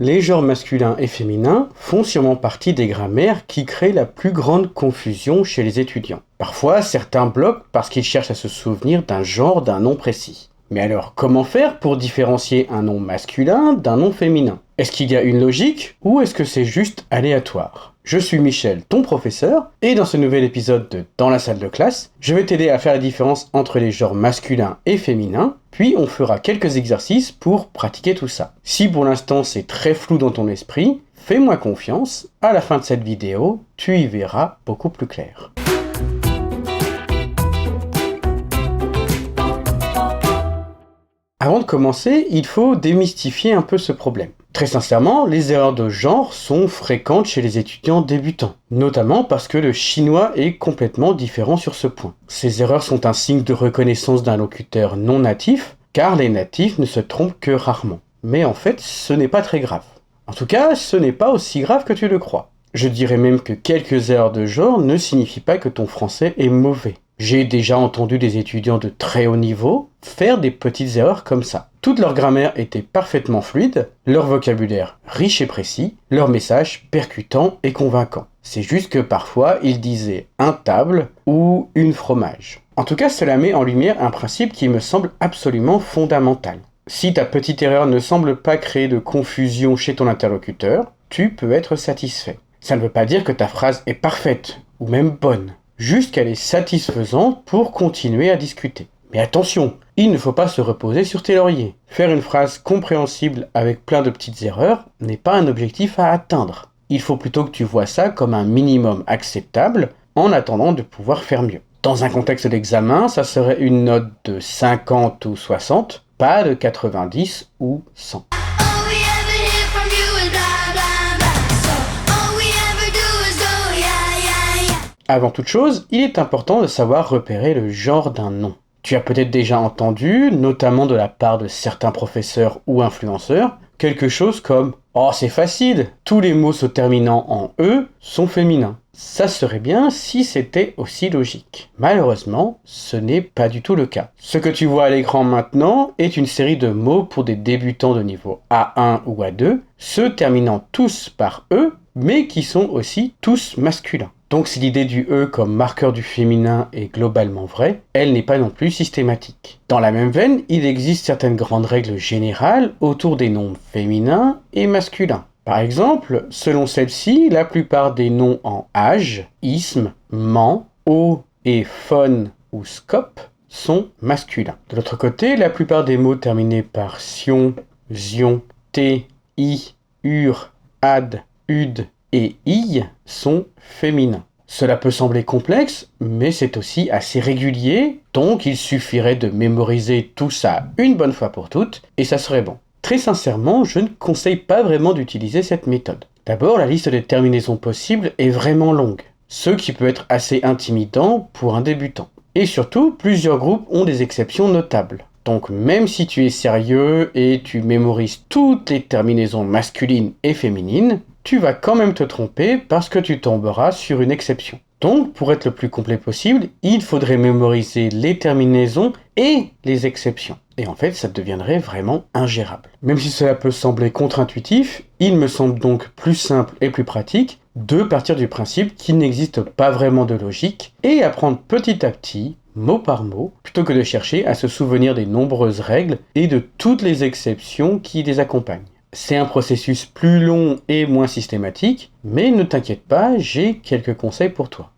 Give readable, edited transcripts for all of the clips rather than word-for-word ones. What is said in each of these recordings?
Les genres masculins et féminins font sûrement partie des grammaires qui créent la plus grande confusion chez les étudiants. Parfois, certains bloquent parce qu'ils cherchent à se souvenir d'un genre d'un nom précis. Mais alors, comment faire pour différencier un nom masculin d'un nom féminin? Est-ce qu'il y a une logique ou est-ce que c'est juste aléatoire? Je suis Michel, ton professeur, et dans ce nouvel épisode de Dans la salle de classe, je vais t'aider à faire la différence entre les genres masculins et féminins, puis on fera quelques exercices pour pratiquer tout ça. Si pour l'instant c'est très flou dans ton esprit, fais-moi confiance, à la fin de cette vidéo, tu y verras beaucoup plus clair. Avant de commencer, il faut démystifier un peu ce problème. Très sincèrement, les erreurs de genre sont fréquentes chez les étudiants débutants, notamment parce que le chinois est complètement différent sur ce point. Ces erreurs sont un signe de reconnaissance d'un locuteur non natif, car les natifs ne se trompent que rarement. Mais en fait, ce n'est pas très grave. En tout cas, ce n'est pas aussi grave que tu le crois. Je dirais même que quelques erreurs de genre ne signifient pas que ton français est mauvais. J'ai déjà entendu des étudiants de très haut niveau faire des petites erreurs comme ça. Toute leur grammaire était parfaitement fluide, leur vocabulaire riche et précis, leur message percutant et convaincant. C'est juste que parfois ils disaient un table ou une fromage. En tout cas, cela met en lumière un principe qui me semble absolument fondamental. Si ta petite erreur ne semble pas créer de confusion chez ton interlocuteur, tu peux être satisfait. Ça ne veut pas dire que ta phrase est parfaite ou même bonne. Juste qu'elle est satisfaisante pour continuer à discuter. Mais attention, il ne faut pas se reposer sur tes lauriers. Faire une phrase compréhensible avec plein de petites erreurs n'est pas un objectif à atteindre. Il faut plutôt que tu vois ça comme un minimum acceptable en attendant de pouvoir faire mieux. Dans un contexte d'examen, ça serait une note de 50 ou 60, pas de 90 ou 100. Avant toute chose, il est important de savoir repérer le genre d'un nom. Tu as peut-être déjà entendu, notamment de la part de certains professeurs ou influenceurs, quelque chose comme « Oh, c'est facile, tous les mots se terminant en « e » sont féminins ». Ça serait bien si c'était aussi logique. Malheureusement, ce n'est pas du tout le cas. Ce que tu vois à l'écran maintenant est une série de mots pour des débutants de niveau A1 ou A2, se terminant tous par « e », mais qui sont aussi tous masculins. Donc si l'idée du « e » comme marqueur du féminin est globalement vraie, elle n'est pas non plus systématique. Dans la même veine, il existe certaines grandes règles générales autour des noms féminins et masculins. Par exemple, selon celle-ci, la plupart des noms en âge, isme, ment, o et phone ou scope sont masculins. De l'autre côté, la plupart des mots terminés par sion, zion, t, i, ur, ad, ud et i sont féminins. Cela peut sembler complexe, mais c'est aussi assez régulier, donc il suffirait de mémoriser tout ça une bonne fois pour toutes, et ça serait bon. Très sincèrement, je ne conseille pas vraiment d'utiliser cette méthode. D'abord, la liste des terminaisons possibles est vraiment longue, ce qui peut être assez intimidant pour un débutant. Et surtout, plusieurs groupes ont des exceptions notables. Donc même si tu es sérieux et tu mémorises toutes les terminaisons masculines et féminines, tu vas quand même te tromper parce que tu tomberas sur une exception. Donc, pour être le plus complet possible, il faudrait mémoriser les terminaisons et les exceptions. Et en fait, ça deviendrait vraiment ingérable. Même si cela peut sembler contre-intuitif, il me semble donc plus simple et plus pratique de partir du principe qu'il n'existe pas vraiment de logique et apprendre petit à petit, mot par mot, plutôt que de chercher à se souvenir des nombreuses règles et de toutes les exceptions qui les accompagnent. C'est un processus plus long et moins systématique, mais ne t'inquiète pas, j'ai quelques conseils pour toi.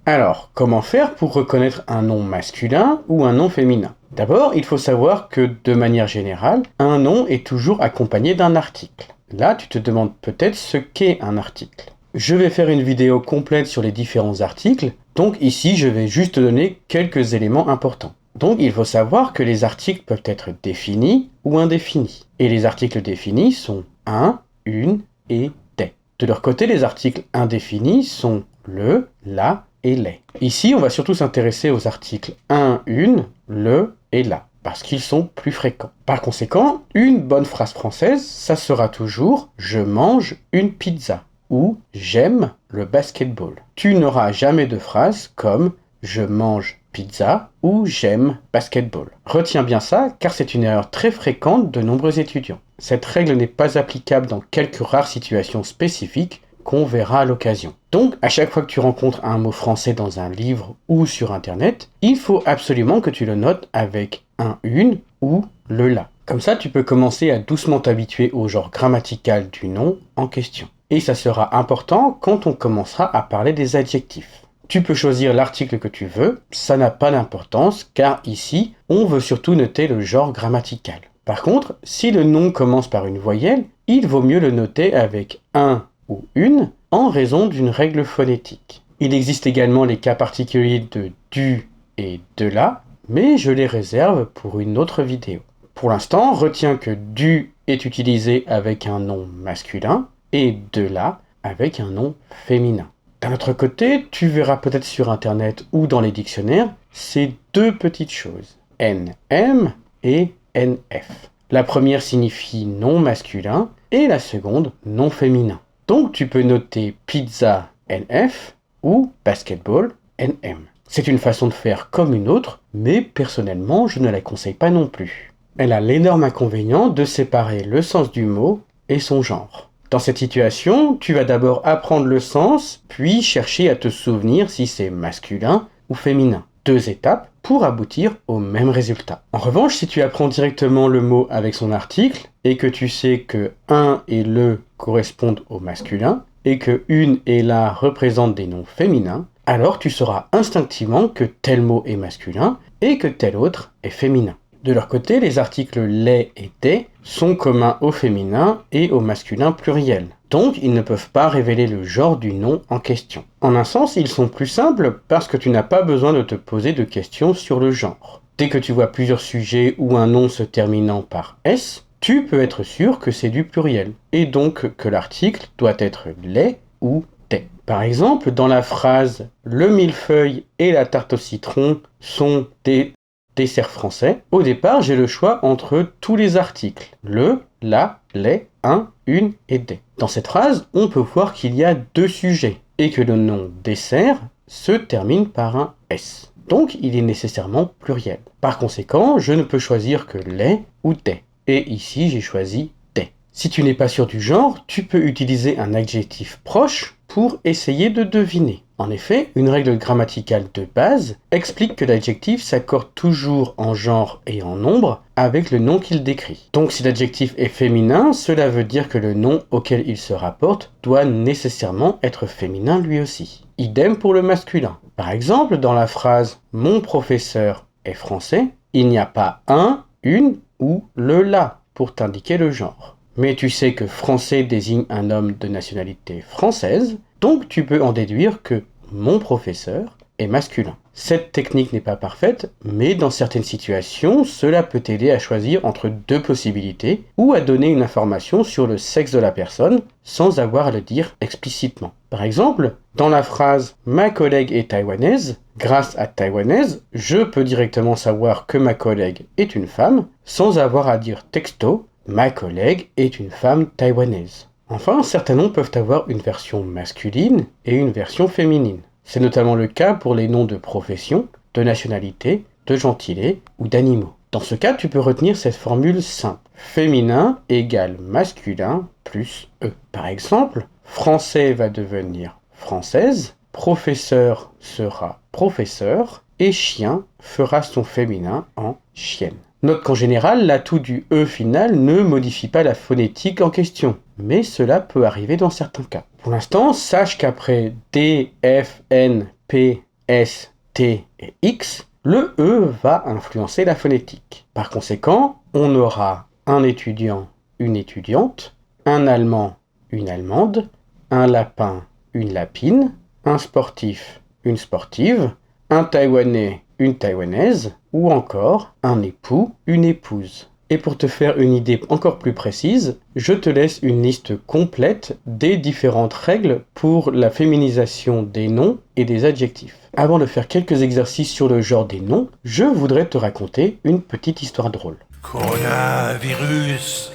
Alors, comment faire pour reconnaître un nom masculin ou un nom féminin? D'abord, il faut savoir que, de manière générale, un nom est toujours accompagné d'un article. Là, tu te demandes peut-être ce qu'est un article. Je vais faire une vidéo complète sur les différents articles, donc ici je vais juste te donner quelques éléments importants. Donc il faut savoir que les articles peuvent être définis ou indéfinis. Et les articles définis sont un, une et des. De leur côté, les articles indéfinis sont le, la et les. Ici, on va surtout s'intéresser aux articles un, une, le et la, parce qu'ils sont plus fréquents. Par conséquent, une bonne phrase française, ça sera toujours « je mange une pizza » ou « j'aime le basketball ». Tu n'auras jamais de phrase comme « je mange pizza ou j'aime basketball. Retiens bien ça car c'est une erreur très fréquente de nombreux étudiants. Cette règle n'est pas applicable dans quelques rares situations spécifiques qu'on verra à l'occasion. Donc, à chaque fois que tu rencontres un mot français dans un livre ou sur internet, il faut absolument que tu le notes avec un une ou le la. Comme ça, tu peux commencer à doucement t'habituer au genre grammatical du nom en question. Et ça sera important quand on commencera à parler des adjectifs. Tu peux choisir l'article que tu veux, ça n'a pas d'importance car ici, on veut surtout noter le genre grammatical. Par contre, si le nom commence par une voyelle, il vaut mieux le noter avec un ou une en raison d'une règle phonétique. Il existe également les cas particuliers de du et de la, mais je les réserve pour une autre vidéo. Pour l'instant, retiens que du est utilisé avec un nom masculin et de la avec un nom féminin. D'un autre côté, tu verras peut-être sur internet ou dans les dictionnaires ces deux petites choses, NM et NF. La première signifie nom masculin et la seconde nom féminin. Donc tu peux noter pizza NF ou basketball NM. C'est une façon de faire comme une autre, mais personnellement je ne la conseille pas non plus. Elle a l'énorme inconvénient de séparer le sens du mot et son genre. Dans cette situation, tu vas d'abord apprendre le sens, puis chercher à te souvenir si c'est masculin ou féminin. 2 étapes pour aboutir au même résultat. En revanche, si tu apprends directement le mot avec son article, et que tu sais que un et le correspondent au masculin, et que une et la représentent des noms féminins, alors tu sauras instinctivement que tel mot est masculin, et que tel autre est féminin. De leur côté, les articles les et des sont communs au féminin et au masculin pluriel. Donc, ils ne peuvent pas révéler le genre du nom en question. En un sens, ils sont plus simples parce que tu n'as pas besoin de te poser de questions sur le genre. Dès que tu vois plusieurs sujets ou un nom se terminant par S, tu peux être sûr que c'est du pluriel, et donc que l'article doit être les ou des. Par exemple, dans la phrase « Le millefeuille et la tarte au citron sont des desserts français », au départ, j'ai le choix entre tous les articles, le, la, les, un, une et des. Dans cette phrase, on peut voir qu'il y a 2 sujets et que le nom dessert se termine par un S. Donc, il est nécessairement pluriel. Par conséquent, je ne peux choisir que les ou des. Et ici, j'ai choisi des. Si tu n'es pas sûr du genre, tu peux utiliser un adjectif proche pour essayer de deviner. En effet, une règle grammaticale de base explique que l'adjectif s'accorde toujours en genre et en nombre avec le nom qu'il décrit. Donc si l'adjectif est féminin, cela veut dire que le nom auquel il se rapporte doit nécessairement être féminin lui aussi. Idem pour le masculin. Par exemple, dans la phrase « Mon professeur est français », il n'y a pas un, une ou le la pour t'indiquer le genre. Mais tu sais que français désigne un homme de nationalité française, donc tu peux en déduire que mon professeur est masculin. Cette technique n'est pas parfaite, mais dans certaines situations, cela peut t'aider à choisir entre 2 possibilités ou à donner une information sur le sexe de la personne sans avoir à le dire explicitement. Par exemple, dans la phrase « Ma collègue est taïwanaise », grâce à taïwanaise, je peux directement savoir que ma collègue est une femme sans avoir à dire texto « Ma collègue est une femme taïwanaise ». Enfin, certains noms peuvent avoir une version masculine et une version féminine. C'est notamment le cas pour les noms de profession, de nationalité, de gentilé ou d'animaux. Dans ce cas, tu peux retenir cette formule simple. Féminin égale masculin plus E. Par exemple, français va devenir française, professeur sera professeur et chien fera son féminin en chienne. Note qu'en général, l'atout du E final ne modifie pas la phonétique en question, mais cela peut arriver dans certains cas. Pour l'instant, sache qu'après D, F, N, P, S, T et X, le E va influencer la phonétique. Par conséquent, on aura un étudiant, une étudiante, un allemand, une allemande, un lapin, une lapine, un sportif, une sportive, un taïwanais, une taïwanaise, ou encore un époux, une épouse. Et pour te faire une idée encore plus précise, je te laisse une liste complète des différentes règles pour la féminisation des noms et des adjectifs. Avant de faire quelques exercices sur le genre des noms, je voudrais te raconter une petite histoire drôle. Coronavirus.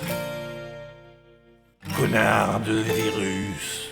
Connard de virus.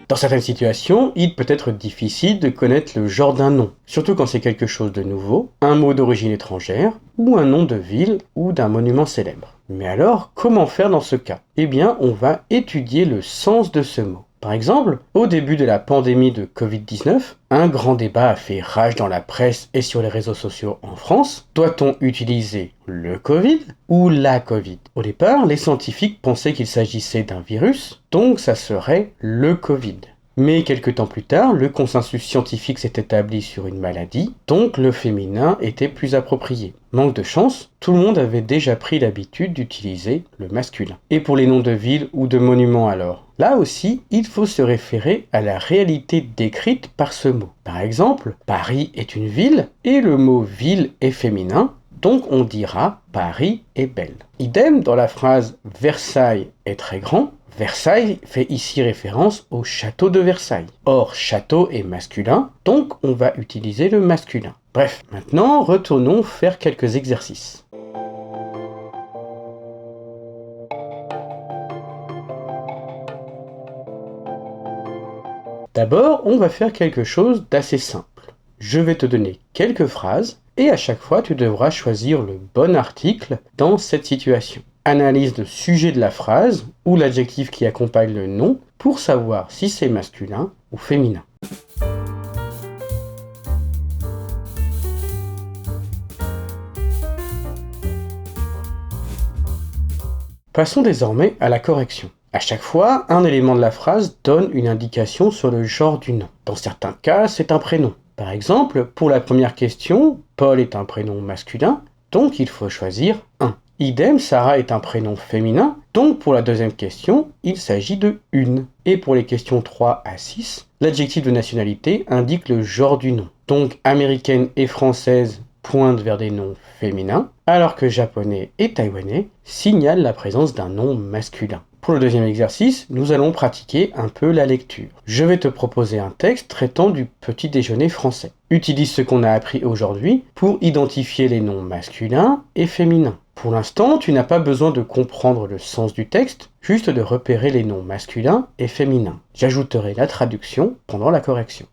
Dans certaines situations, il peut être difficile de connaître le genre d'un nom, surtout quand c'est quelque chose de nouveau, un mot d'origine étrangère, ou un nom de ville ou d'un monument célèbre. Mais alors, comment faire dans ce cas? Eh bien, on va étudier le sens de ce mot. Par exemple, au début de la pandémie de Covid-19, un grand débat a fait rage dans la presse et sur les réseaux sociaux en France. Doit-on utiliser le Covid ou la Covid? Au départ, les scientifiques pensaient qu'il s'agissait d'un virus, donc ça serait le Covid. Mais quelques temps plus tard, le consensus scientifique s'est établi sur une maladie, donc le féminin était plus approprié. Manque de chance, tout le monde avait déjà pris l'habitude d'utiliser le masculin. Et pour les noms de villes ou de monuments alors? Là aussi, il faut se référer à la réalité décrite par ce mot. Par exemple, Paris est une ville et le mot ville est féminin, donc on dira Paris est belle. Idem dans la phrase Versailles est très grand. Versailles fait ici référence au château de Versailles. Or, château est masculin, donc on va utiliser le masculin. Bref, maintenant retournons faire quelques exercices. D'abord, on va faire quelque chose d'assez simple. Je vais te donner quelques phrases et à chaque fois tu devras choisir le bon article dans cette situation. Analyse le sujet de la phrase ou l'adjectif qui accompagne le nom pour savoir si c'est masculin ou féminin. Passons désormais à la correction. À chaque fois, un élément de la phrase donne une indication sur le genre du nom. Dans certains cas, c'est un prénom. Par exemple, pour la première question, Paul est un prénom masculin, donc il faut choisir un. Idem, Sarah est un prénom féminin, donc pour la deuxième question, il s'agit de une. Et pour les questions 3 à 6, l'adjectif de nationalité indique le genre du nom. Donc américaine et française pointent vers des noms féminins, alors que japonais et taïwanais signalent la présence d'un nom masculin. Pour le deuxième exercice, nous allons pratiquer un peu la lecture. Je vais te proposer un texte traitant du petit déjeuner français. Utilise ce qu'on a appris aujourd'hui pour identifier les noms masculins et féminins. Pour l'instant, tu n'as pas besoin de comprendre le sens du texte, juste de repérer les noms masculins et féminins. J'ajouterai la traduction pendant la correction.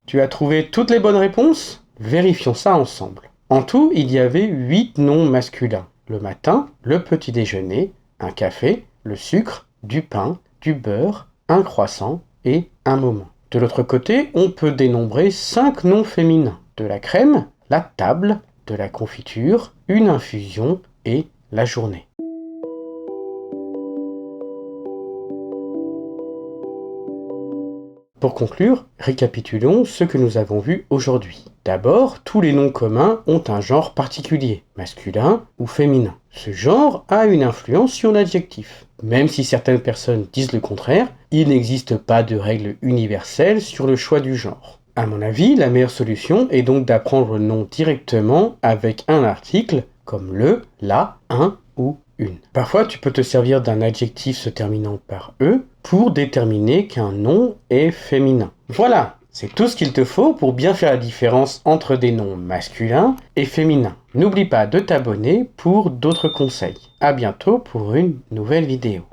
Tu as trouvé toutes les bonnes réponses? Vérifions ça ensemble. En tout, il y avait 8 noms masculins. Le matin, le petit déjeuner, un café, le sucre, du pain, du beurre, un croissant et un moment. De l'autre côté, on peut dénombrer 5 noms féminins. De la crème, la table, de la confiture, une infusion et la journée. Pour conclure, récapitulons ce que nous avons vu aujourd'hui. D'abord, tous les noms communs ont un genre particulier, masculin ou féminin. Ce genre a une influence sur l'adjectif. Même si certaines personnes disent le contraire, il n'existe pas de règle universelle sur le choix du genre. À mon avis, la meilleure solution est donc d'apprendre le nom directement avec un article comme le, la, un ou une. Parfois, tu peux te servir d'un adjectif se terminant par E pour déterminer qu'un nom est féminin. Voilà, c'est tout ce qu'il te faut pour bien faire la différence entre des noms masculins et féminins. N'oublie pas de t'abonner pour d'autres conseils. À bientôt pour une nouvelle vidéo.